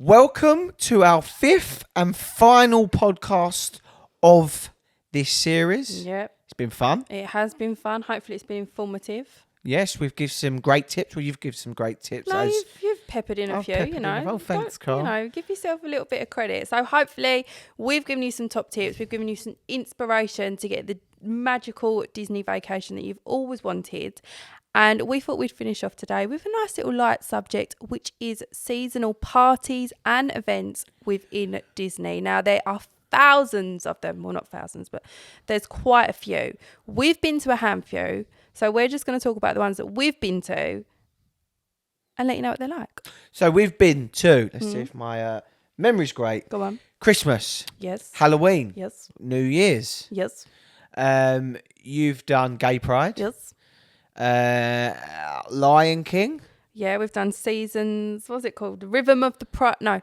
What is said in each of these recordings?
Welcome to our fifth and final podcast of this series. Yep. It's been fun. It has been fun. Hopefully it's been informative. Yes, we've given some great tips. Well, you've given some great tips. No, you've peppered in a I've few, peppered you know. in. Oh, thanks, Carl. You know, give yourself a little bit of credit. So hopefully we've given you some top tips. We've given you some inspiration to get the magical Disney vacation that you've always wanted. And we thought we'd finish off today with a nice little light subject, which is seasonal parties and events within Disney. Now, there are thousands of them. Well, not thousands, but there's quite a few. We've been to a handful. So we're just going to talk about the ones that we've been to and let you know what they're like. So we've been to, let's see if my memory's great. Go on. Christmas. Yes. Halloween. Yes. New Year's. Yes. You've done Gay Pride. Yes. Lion King. Yeah, we've done seasons. What's it called? The Rhythm of the Pride. No.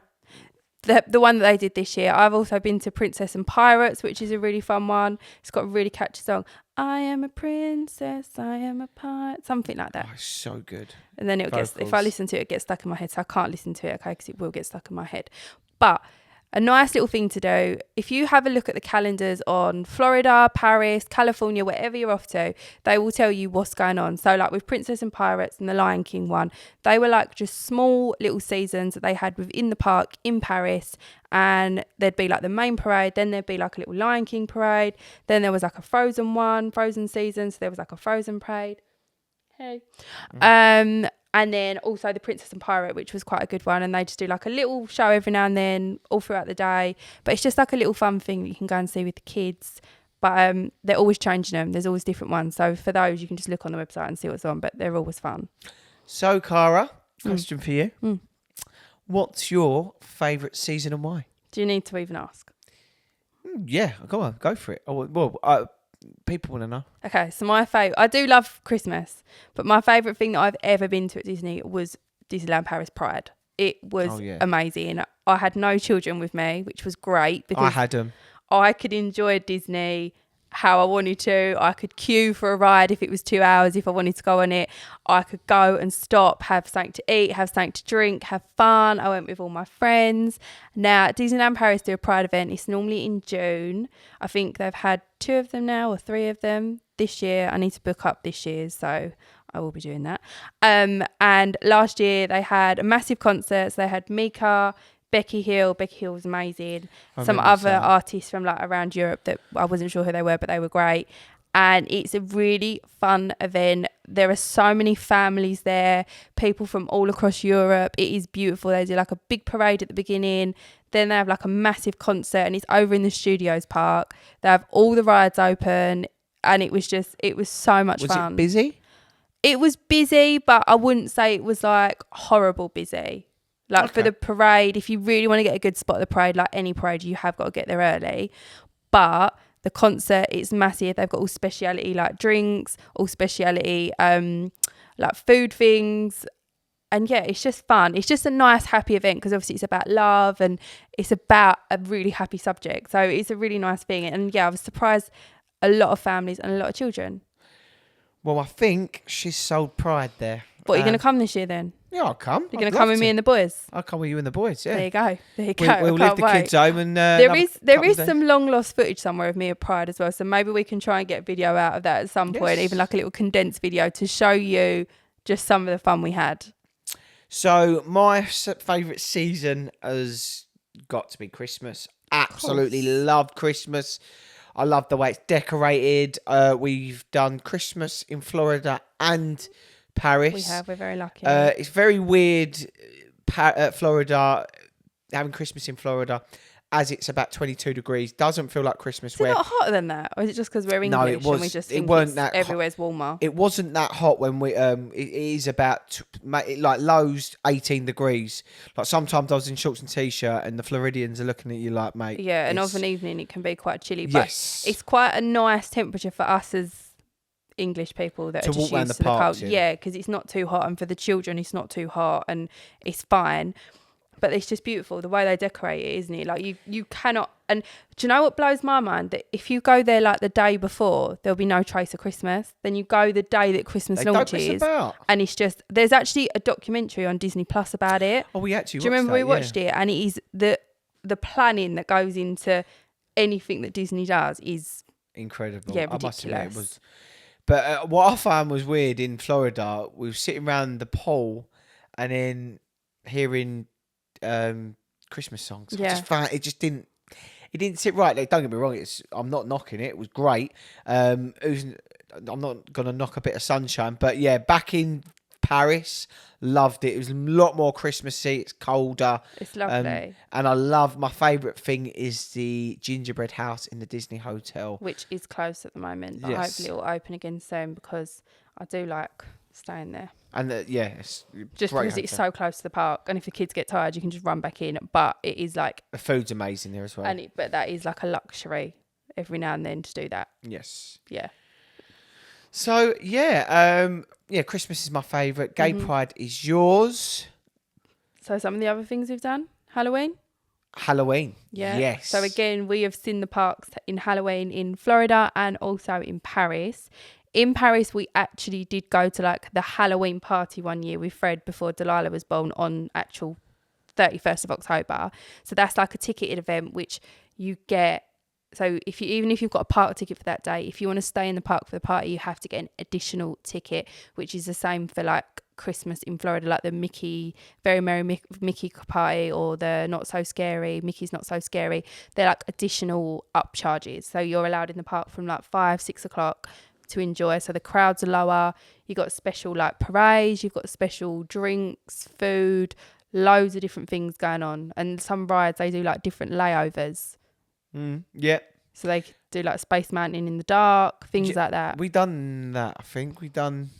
The one that they did this year. I've also been to Princess and Pirates, which is a really fun one. It's got a really catchy song. I am a princess, I am a pirate. Something like that. Oh, so good. And then it gets, if I listen to it, it gets stuck in my head. So I can't listen to it, okay, because it will get stuck in my head. But a nice little thing to do, if you have a look at the calendars on Florida, Paris, California, wherever you're off to, they will tell you what's going on. So like with Princess and Pirates and the Lion King one, they were like just small little seasons that they had within the park in Paris. And there'd be like the main parade, then there'd be like a little Lion King parade. Then there was like a Frozen one, Frozen season. So there was like a Frozen parade. Hey. And then also the Princess and Pirate, which was quite a good one. And they just do like a little show every now and then, all throughout the day. But it's just like a little fun thing that you can go and see with the kids. But they're always changing them. There's always different ones. So for those, you can just look on the website and see what's on. But they're always fun. So, Cara, question for you. What's your favourite season and why? Do you need to even ask? Yeah, go on, go for it. People want to know. Okay, so my favourite, I do love Christmas, but my favourite thing that I've ever been to at Disney was Disneyland Paris Pride. It was amazing. I had no children with me, which was great because I had them. I could enjoy Disney how I wanted to. I could queue for a ride if it was 2 hours, if I wanted to go on it. I could go and stop, have something to eat, have something to drink, have fun. I went with all my friends. Now, Disneyland Paris do a Pride event. It's normally in June. I think they've had 2 of them now or 3 of them this year. I need to book up this year, so I will be doing that. And last year they had a massive concert. So they had Mika, Becky Hill was amazing. Some other artists from like around Europe that I wasn't sure who they were, but they were great. And it's a really fun event. There are so many families there, people from all across Europe. It is beautiful. They do like a big parade at the beginning. Then they have like a massive concert and it's over in the Studios Park. They have all the rides open and it was so much fun. Was it busy? It was busy, but I wouldn't say it was like horrible busy. Like for the parade, if you really want to get a good spot at the parade, like any parade, you have got to get there early. But the concert, it's massive. They've got all speciality like drinks, all speciality like food things. And yeah, it's just fun. It's just a nice, happy event because obviously it's about love and it's about a really happy subject. So it's a really nice thing. And yeah, I was surprised a lot of families and a lot of children. Well, I think she's sold Pride there. What, are you going to come this year then? Yeah, I'll come. You're going to come with me and the boys? I'll come with you and the boys, yeah. There you go. We'll leave the kids home and... there is some long lost footage somewhere of me at Pride as well, so maybe we can try and get a video out of that at some point, even like a little condensed video to show you just some of the fun we had. So my favourite season has got to be Christmas. Absolutely loved Christmas. I love the way it's decorated. We've done Christmas in Florida and Paris. We're very lucky. It's very weird, Florida, having Christmas in Florida, as it's about 22 degrees. Doesn't feel like Christmas. Is it not hotter than that? Or is it just because we're English and we just think everywhere's warmer? It wasn't that hot when we... it is about, like, lows 18 degrees. Like, sometimes I was in shorts and T-shirt and the Floridians are looking at you like, mate... Yeah, and of an evening it can be quite chilly. But yes. It's quite a nice temperature for us as English people that are just used to the cold. Yeah, because it's not too hot, and for the children it's not too hot and it's fine. But it's just beautiful the way they decorate it, isn't it? Like you cannot And do you know what blows my mind? That if you go there like the day before, there'll be no trace of Christmas. Then you go the day that Christmas They don't mess launches, about. and it's just, there's actually a documentary on Disney Plus about it. Oh, we actually Do you watched remember we that, watched it? And it is the planning that goes into anything that Disney does is incredible. Yeah, I must admit it ridiculous. was. But what I found was weird in Florida, we were sitting around the pool and then hearing Christmas songs. I Yeah. just found it didn't sit right. Like, don't get me wrong, I'm not knocking it. It was great. I'm not gonna knock a bit of sunshine, but yeah, back in Paris, loved it. It was a lot more Christmassy. It's colder. It's lovely. And I love, my favourite thing is the gingerbread house in the Disney Hotel. Which is closed at the moment, but Yes. hopefully it will open again soon because I do like staying there. And it's Just great because it's hotel. so close to the park, and if the kids get tired, you can just run back in. But it is like, The food's amazing there as well. but that is like a luxury every now and then to do that. Yes. Yeah. So Christmas is my favourite. Gay Mm-hmm. Pride is yours. So some of the other things we've done, Halloween. Halloween. Yeah. Yes. So again, we have seen the parks in Halloween in Florida and also in Paris. In Paris, we actually did go to like the Halloween party one year with Fred before Delilah was born on actual 31st of October. So that's like a ticketed event which you get. So even if you've got a park ticket for that day, if you want to stay in the park for the party, you have to get an additional ticket, which is the same for like Christmas in Florida, like the Very Merry Mickey party or the Not So Scary, Mickey's Not So Scary. They're like additional upcharges. So you're allowed in the park from like 5-6 o'clock to enjoy. So the crowds are lower. You got special like parades, you've got special drinks, food, loads of different things going on. And some rides, they do like different layovers. Yeah. So they could do like Space Mountain in the dark, things like that. We done that, I think. We done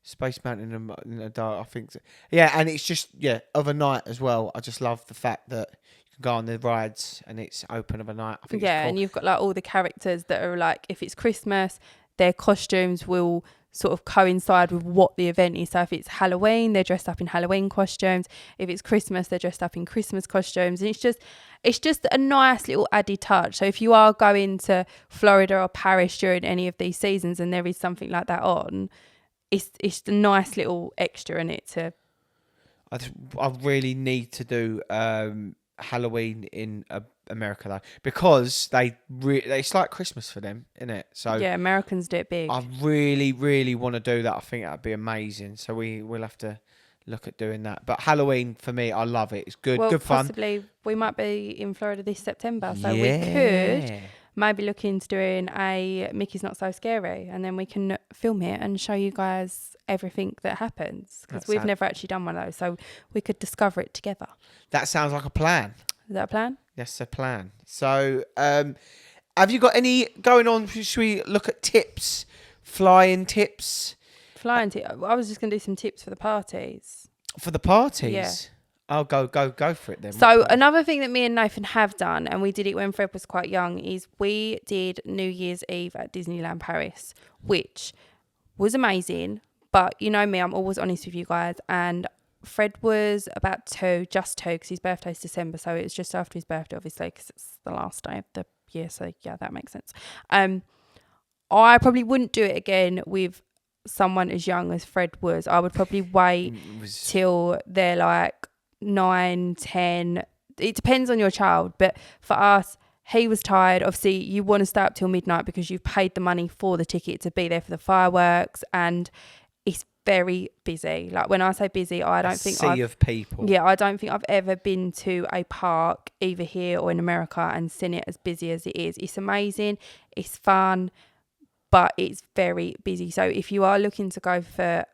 Space Mountain in the dark, I think. Yeah, and it's just, overnight as well. I just love the fact that you can go on the rides and it's open overnight. I think it's cool. And you've got like all the characters that are like, if it's Christmas, their costumes will sort of coincide with what the event is. So if it's Halloween, they're dressed up in Halloween costumes. If it's Christmas, they're dressed up in Christmas costumes. And it's just a nice little added touch. So if you are going to Florida or Paris during any of these seasons and there is something like that on, it's a nice little extra in it to. I really need to do Halloween in America though, because it's like Christmas for them, isn't it? So Yeah, Americans do it big. I really, really want to do that. I think that'd be amazing. So we'll have to look at doing that. But Halloween for me, I love it. It's good, Well, good fun. possibly we might be in Florida this September, so we could maybe look into doing a Mickey's Not So Scary, and then we can film it and show you guys everything that happens, because we've never actually done one of those, so we could discover it together. That sounds like a plan. Is that a plan? Yes, a plan. So, have you got any going on? Should we look at tips, flying tips Flying tip. I was just going to do some tips for the parties. for the parties? Yeah. I'll go for it then. So another thing that me and Nathan have done, and we did it when Fred was quite young, is we did New Year's Eve at Disneyland Paris, which was amazing. But you know me, I'm always honest with you guys. And Fred was about just two, because his birthday's December. So it was just after his birthday, obviously, because it's the last day of the year. So yeah, that makes sense. I probably wouldn't do it again with someone as young as Fred was. I would probably wait till they're like 9, 10. It depends on your child, but for us, he was tired. Obviously, you want to stay up till midnight because you've paid the money for the ticket to be there for the fireworks, and it's very busy. Like when I say busy, I don't think sea of people. Yeah, I don't think I've ever been to a park either here or in America and seen it as busy as it is. It's amazing, it's fun, but it's very busy. So if you are looking to go for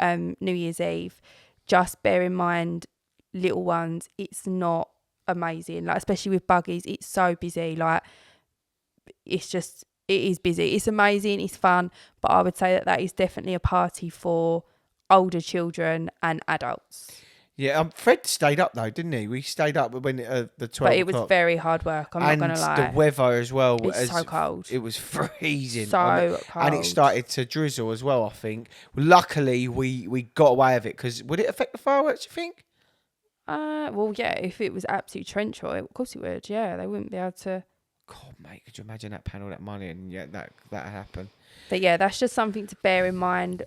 New Year's Eve, just bear in mind, little ones, it's not amazing. Like especially with buggies, it's so busy. Like it is busy. It's amazing, it's fun, but I would say that is definitely a party for older children and adults. Yeah, Fred stayed up though, didn't he? We stayed up when the 12 But it was o'clock. very hard work, I'm not going to lie. And the weather as well. It's so cold. It was freezing. So cold. And it started to drizzle as well, I think. Luckily, we got away with it, because would it affect the fireworks, you think? Well, yeah, if it was absolute torrential, of course it would. Yeah, they wouldn't be able to God, mate, could you imagine that paying all that money and that happened? But yeah, that's just something to bear in mind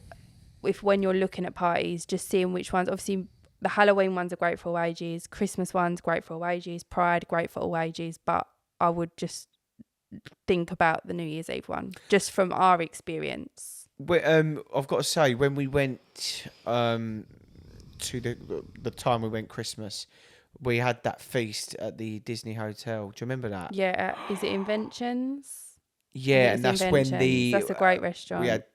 if when you're looking at parties, just seeing which ones. Obviously, the Halloween ones are great for all ages. Christmas ones great for all ages. Pride great for all ages. But I would just think about the New Year's Eve one, just from our experience. I've got to say, when we went to the time we went Christmas, we had that feast at the Disney Hotel. Do you remember that? Yeah, is it Inventions? Yeah, and that's when That's a great restaurant. we had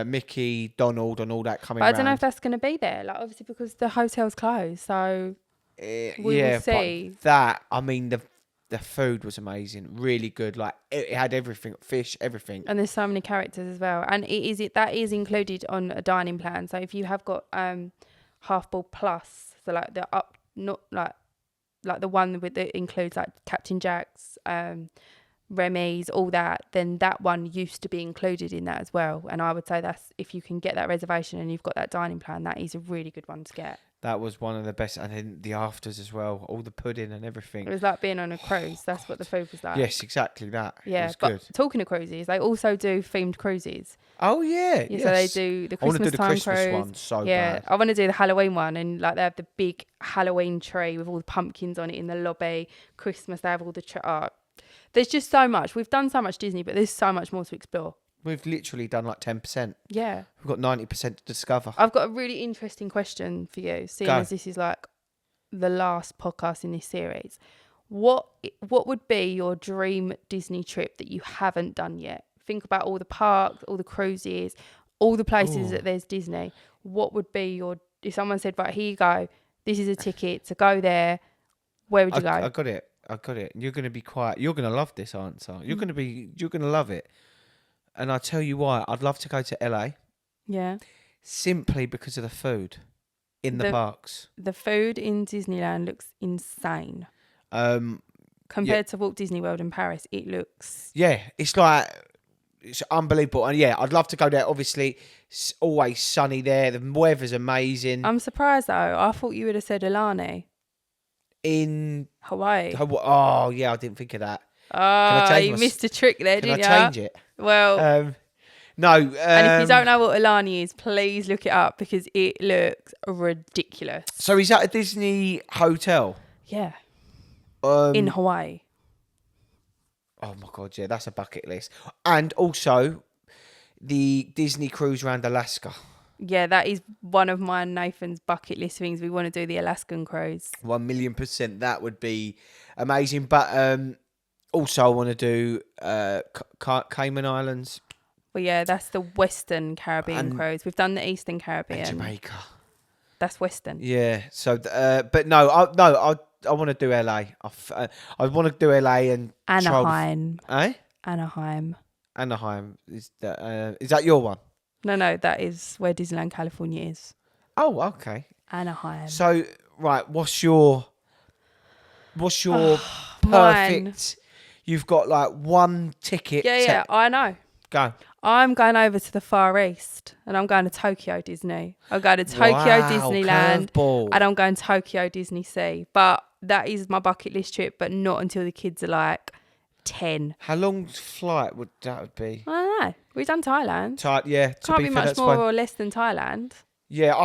Mickey, Donald, and all that coming. But I don't know if that's going to be there. Like, obviously, because the hotel's closed, so we will see. But that, I mean, the food was amazing, really good. Like it had everything, fish, everything. And there's so many characters as well, and that is included on a dining plan. So if you have got Half Ball Plus, so like the up, not like the one with that includes like Captain Jack's, Remy's, all that, then that one used to be included in that as well. And I would say that's, if you can get that reservation and you've got that dining plan, that is a really good one to get. That was one of the best, and then the afters as well, all the pudding and everything. It was like being on a cruise. That's what the food was like. Yes, exactly that. Yeah, it was but good. talking of cruises, they also do themed cruises. Oh yeah, Yeah, yes. so they do the I want to Christmas do the time Christmas cruise. one so Yeah, bad. I want to do the Halloween one, and like they have the big Halloween tree with all the pumpkins on it in the lobby. Christmas, they have all the there's just so much. We've done so much Disney, but there's so much more to explore. We've literally done like 10%. Yeah. We've got 90% to discover. I've got a really interesting question for you, seeing as this is like the last podcast in this series. What would be your dream Disney trip that you haven't done yet? Think about all the parks, all the cruises, all the places that there's Disney. What would be if someone said, right, here you go, this is a ticket to go there, where would you go? I got it. You're going to be quiet. You're going to love this answer. You're going to love it. And I'll tell you why. I'd love to go to LA. Yeah. Simply because of the food in the parks. The food in Disneyland looks insane. Compared to Walt Disney World in Paris, it looks... Yeah, it's unbelievable. And yeah, I'd love to go there. Obviously, it's always sunny there. The weather's amazing. I'm surprised though. I thought you would have said Aulani. In Hawaii. Oh, yeah, I didn't think of that. Oh, you missed a trick there, didn't you? Can I change it? Well... no. And if you don't know what Aulani is, please look it up because it looks ridiculous. So is that a Disney hotel? Yeah. In Hawaii. Oh my God, yeah, that's a bucket list. And also the Disney cruise around Alaska. Yeah, that is one of my and Nathan's bucket list things. We want to do the Alaskan cruise. 1,000,000%. That would be amazing. But also I want to do Cayman Islands. Well, yeah, that's the Western Caribbean cruise. We've done the Eastern Caribbean. And Jamaica. That's Western. Yeah. So, but no, I want to do LA. I want to do LA and Anaheim. Anaheim is that your one? No, that is where Disneyland California is. Oh, okay. Anaheim. So, right, what's your perfect? Mine. You've got like one ticket. Yeah, I know. Go. I'm going over to the Far East and I'm going to Tokyo Disney. I'm going to Tokyo Disneyland curveball. and I'm going to Tokyo Disney Sea. But that is my bucket list trip, but not until the kids are like 10. How long's flight would that be? I don't know. We've done Thailand. Yeah. Can't be much more or less than Thailand. Yeah,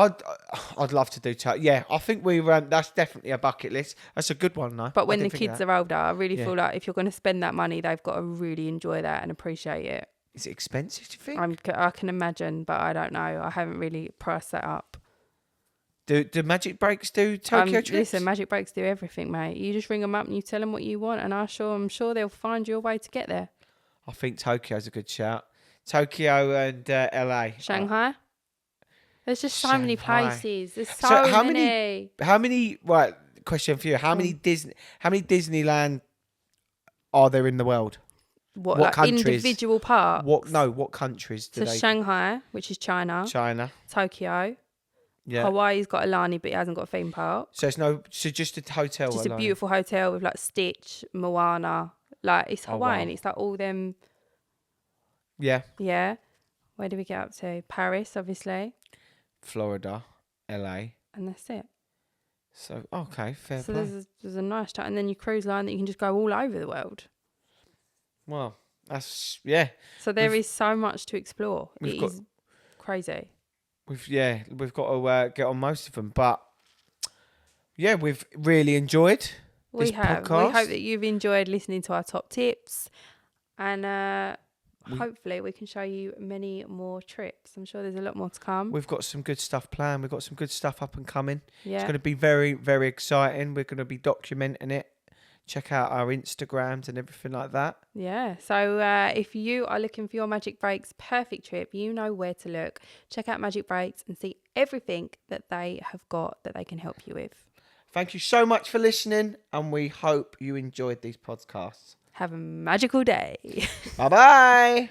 I'd love to do Thailand. Yeah, I think that's definitely a bucket list. That's a good one, though. But when the kids are older, I really feel like if you're going to spend that money, they've got to really enjoy that and appreciate it. Is it expensive, do you think? I can imagine, but I don't know. I haven't really priced that up. Do Magic Breaks do Tokyo trips? Listen, Magic Breaks do everything, mate. You just ring them up and you tell them what you want, and I'm sure they'll find you a way to get there. I think Tokyo's a good shout. Tokyo and LA. Shanghai? There's just so many places. There's so many. How many? Right. Question for you: How many Disneyland are there in the world? What like countries? Individual parks? What countries do they? Shanghai, which is China. Tokyo. Yeah. Hawaii's got Aulani, but it hasn't got a theme park. So just a hotel. Just a beautiful hotel with like Stitch, Moana. Like it's Hawaiian. Wow. It's like all them. Yeah. Yeah. Where do we get up to? Paris, obviously. Florida, LA. And that's it. So, okay, fair play. So there's a nice chat. And then your cruise line that you can just go all over the world. Well, that's So there is so much to explore. we've It got- is crazy. We've got to get on most of them, but yeah, we've really enjoyed this We have. podcast. We hope that you've enjoyed listening to our top tips, and hopefully we can show you many more trips. I'm sure there's a lot more to come. We've got some good stuff planned. We've got some good stuff up and coming. It's Yeah. going to be very, very exciting. We're going to be documenting it. Check out our Instagrams and everything like that. Yeah. So if you are looking for your Magic Breaks perfect trip, you know where to look. Check out Magic Breaks and see everything that they have got that they can help you with. Thank you so much for listening, and we hope you enjoyed these podcasts. Have a magical day. Bye-bye.